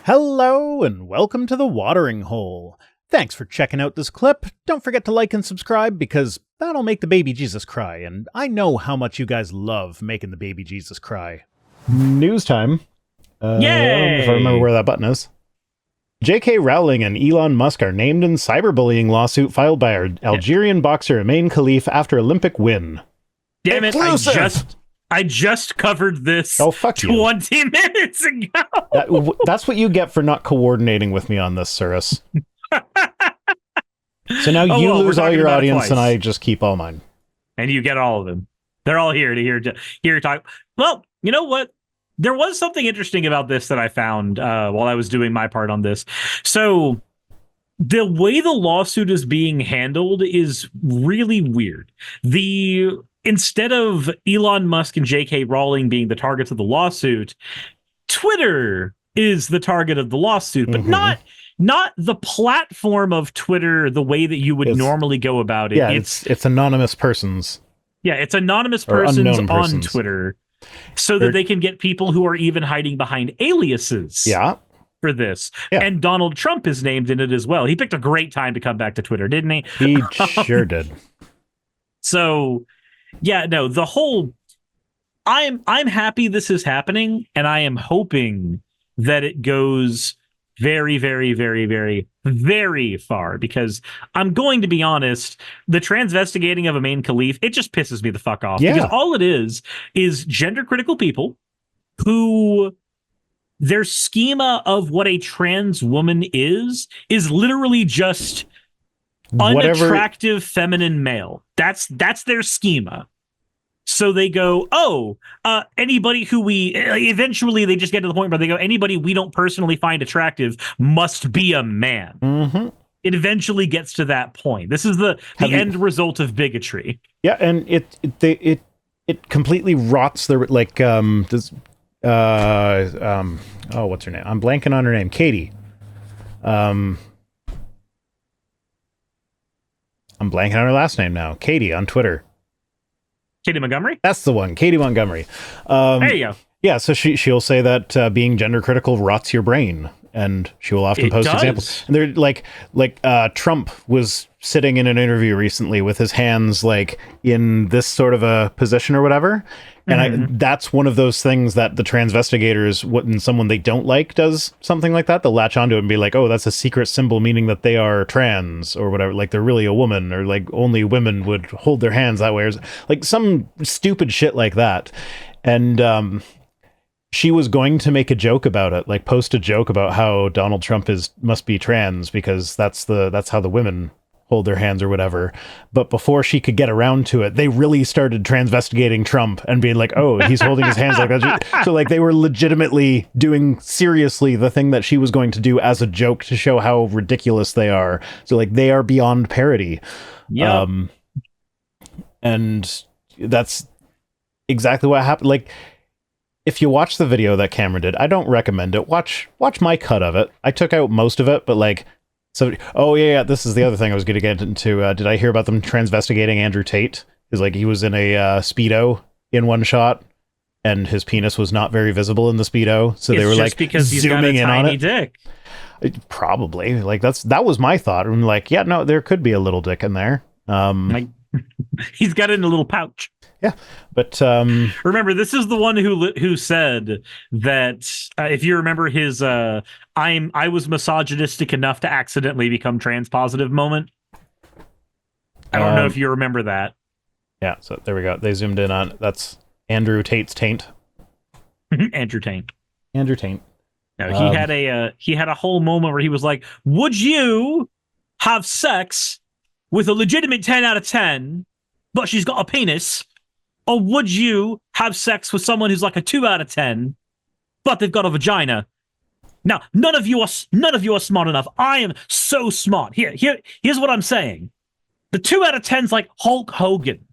Hello and welcome to the Watering Hole. Thanks for checking out this clip. Don't forget to like and subscribe because that'll make the baby Jesus cry, and I know how much you guys love making the baby Jesus cry. News time. Yay! If I remember where that button is. J.K. Rowling and Elon Musk are named in cyberbullying lawsuit filed by our Algerian boxer Imane Khelif after Olympic win. Damn it, Exclusive! I just covered this 20 minutes ago. That's what you get for not coordinating with me on this, Cirrus. So now you lose all your audience and I just keep all mine. And you get all of them. They're all here to hear talk. Well, you know what? There was something interesting about this that I found while I was doing my part on this. So the way the lawsuit is being handled is really weird. Instead of Elon Musk and J.K. Rowling being the targets of the lawsuit, Twitter is the target of the lawsuit, but not the platform of Twitter the way that you would normally go about it. Yeah, it's anonymous persons. Yeah, it's anonymous persons on Twitter so that they can get people who are even hiding behind aliases. Yeah. For this. Yeah. And Donald Trump is named in it as well. He picked a great time to come back to Twitter, didn't he? He sure did. So, yeah, no, the whole I'm happy this is happening, and I am hoping that it goes very, very, very, very, very far, because I'm going to be honest, the transvestigating of Imane Khelif, it just pisses me the fuck off. Yeah. Because all it is gender critical people who their schema of what a trans woman is literally just unattractive feminine male. That's their schema. So they go, anybody who eventually they just get to the point where they go, anybody we don't personally find attractive must be a man. Mm-hmm. It eventually gets to that point. This is the end result of bigotry. Yeah, and it completely rots the what's her name? I'm blanking on her name. Katie. I'm blanking on her last name now. Katie on Twitter. Katie Montgomery? That's the one. Katie Montgomery. There you go. Yeah, so she'll say that being gender critical rots your brain, and she will often post examples. And they're like Trump was sitting in an interview recently with his hands like in this sort of a position or whatever. And that's one of those things that the transvestigators, when someone they don't like does something like that, they'll latch onto it and be like, oh, that's a secret symbol meaning that they are trans or whatever, like they're really a woman, or like only women would hold their hands that way, or like some stupid shit like that. And she was going to make a joke about it, like post a joke about how Donald Trump must be trans because that's how the women hold their hands or whatever. But before she could get around to it, they really started transvestigating Trump and being like, oh, he's holding his hands like that. So like they were legitimately doing seriously the thing that she was going to do as a joke to show how ridiculous they are. So like they are beyond parody. Yeah. And that's exactly what happened. Like, if you watch the video that Cameron did, I don't recommend it. Watch my cut of it. I took out most of it, but like, so, this is the other thing I was going to get into. Did I hear about them transvestigating Andrew Tate? Because like he was in a Speedo in one shot, and his penis was not very visible in the Speedo, so they were like because he's zooming got a in on tiny it. Dick. Probably, like that was my thought. I'm like, yeah, no, there could be a little dick in there. He's got it in a little pouch. Yeah, but remember, this is the one who said that if you remember his I was misogynistic enough to accidentally become trans positive moment. I don't know if you remember that. Yeah, so there we go. They zoomed in on that's Andrew Tate's taint. Andrew Tate. Andrew Tate. No, he had a whole moment where he was like, "Would you have sex with a legitimate 10 out of 10, but she's got a penis? Or would you have sex with someone who's like a 2 out of 10, but they've got a vagina?" Now, none of you are smart enough. I am so smart. Here's what I'm saying. The 2 out of 10's like Hulk Hogan,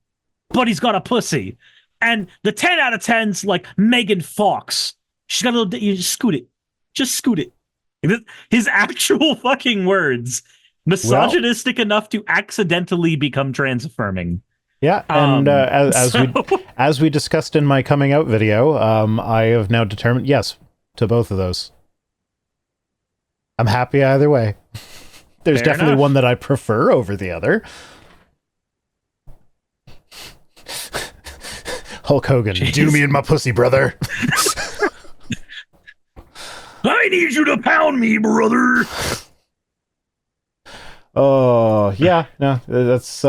but he's got a pussy. And the 10 out of 10's like Megan Fox. She's got a little, you just scoot it. Just scoot it. His actual fucking words. Misogynistic enough to accidentally become trans affirming. Yeah, and as we discussed in my coming out video, I have now determined yes to both of those. I'm happy either way. There's Fair definitely enough. one that I prefer over the other. Hulk Hogan, Jeez. do me and my pussy, brother. I need you to pound me, brother. Oh yeah, no, that's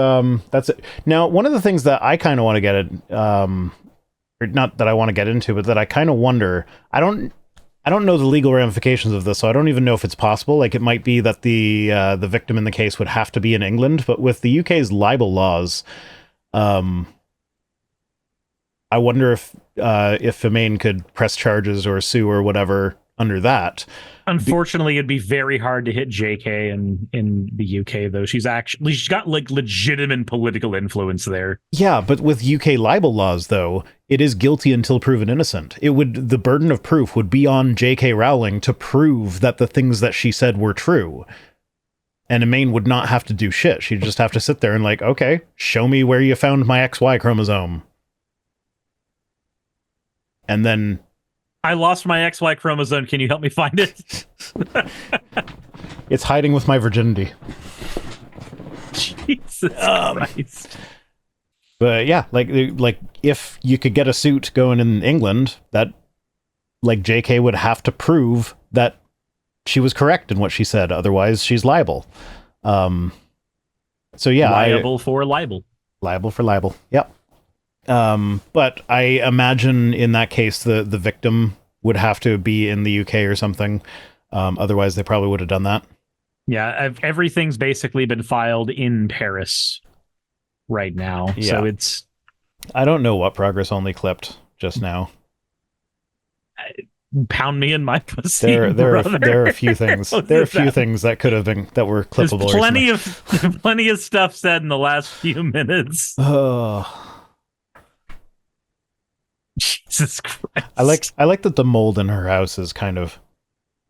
it. Now, one of the things that I kind of want to get at, or not that I want to get into, but that I kind of wonder, I don't know the legal ramifications of this, so I don't even know if it's possible. Like, it might be that the victim in the case would have to be in England, but with the UK's libel laws, I wonder if Imane could press charges or sue or whatever under that. Unfortunately, it'd be very hard to hit JK in the UK, though. She's got like legitimate political influence there. Yeah, but with UK libel laws, though, it is guilty until proven innocent. The burden of proof would be on J.K. Rowling to prove that the things that she said were true. And Imane would not have to do shit. She'd just have to sit there and like, okay, show me where you found my XY chromosome. And then... I lost my XY chromosome. Can you help me find it? It's hiding with my virginity. Jesus Christ. But yeah, like if you could get a suit going in England, that like JK would have to prove that she was correct in what she said. Otherwise, she's liable. So yeah, liable for libel. Liable for libel. Yep. But I imagine in that case, the victim would have to be in the UK or something. Otherwise, they probably would have done that. Yeah, everything's basically been filed in Paris right now. Yeah. So it's... I don't know what Progress Only clipped just now. Pound me in my pussy, there are a few things. There are a few things that could have been, that were clippable. There's plenty of stuff said in the last few minutes. Oh. Jesus Christ. I like that the mold in her house is kind of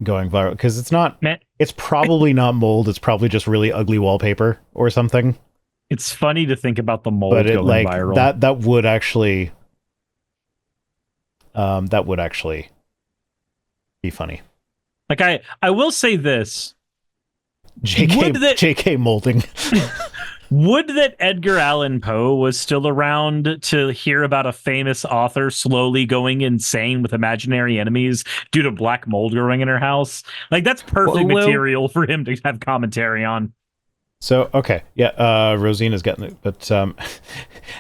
going viral, because it's probably not mold, it's probably just really ugly wallpaper or something. It's funny to think about the mold going viral. That would actually be funny. Like, I will say this. JK molding. Would that Edgar Allan Poe was still around to hear about a famous author slowly going insane with imaginary enemies due to black mold growing in her house? Like, that's perfect material for him to have commentary on. So, okay. Yeah, Rosina's getting it. But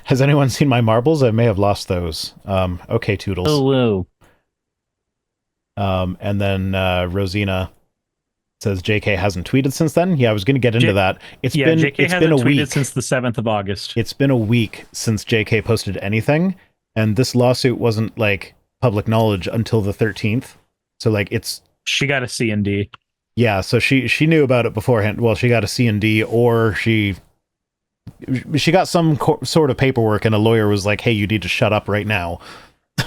has anyone seen my marbles? I may have lost those. Okay, Toodles. Oh, whoa. And then Rosina says JK hasn't tweeted since then. Yeah, I was going to get into that. JK hasn't been a week since the 7th of August. It's been a week since JK posted anything, and this lawsuit wasn't like public knowledge until the 13th. So like she got a C&D. Yeah, so she knew about it beforehand. Well, she got a C&D, or she got some sort of paperwork, and a lawyer was like, "Hey, you need to shut up right now." I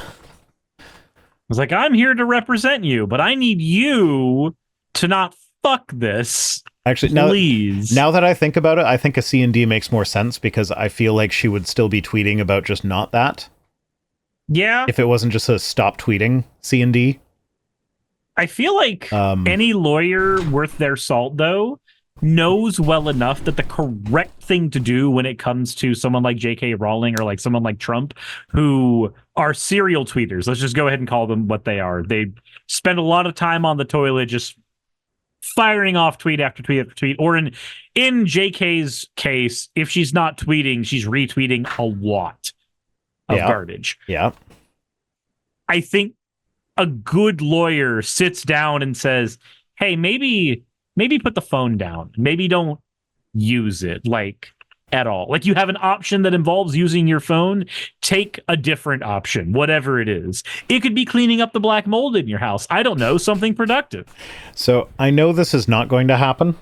was like, "I'm here to represent you, but I need you to not fuck this." Actually, please. Now that I think about it, I think a C&D makes more sense, because I feel like she would still be tweeting about just not that. Yeah. If it wasn't just a stop tweeting C&D. I feel like any lawyer worth their salt, though, knows well enough that the correct thing to do when it comes to someone like J.K. Rowling or like someone like Trump, who are serial tweeters. Let's just go ahead and call them what they are. They spend a lot of time on the toilet just firing off tweet after tweet after tweet. Or in J.K.'s case, if she's not tweeting, she's retweeting a lot of garbage. Yeah. I think a good lawyer sits down and says, "Hey, maybe put the phone down. Maybe don't use it like at all. Like, you have an option that involves using your phone. Take a different option, whatever it is. It could be cleaning up the black mold in your house. I don't know, something productive." So I know this is not going to happen,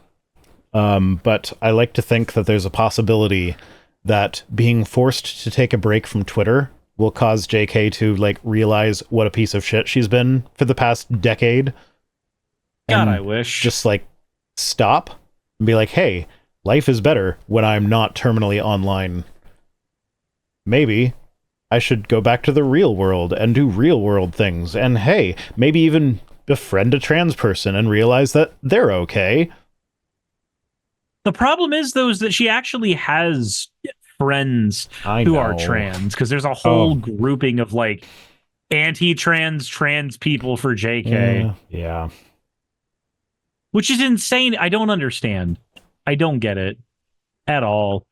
but I like to think that there's a possibility that being forced to take a break from Twitter will cause JK to like realize what a piece of shit she's been for the past decade. God, I wish. Just like stop and be like, hey, life is better when I'm not terminally online. Maybe I should go back to the real world and do real world things. And hey, maybe even befriend a trans person and realize that they're okay. The problem is, though, is that she actually has friends who are trans, because there's a whole grouping of like anti-trans people for JK. Yeah. Which is insane. I don't understand. I don't get it at all.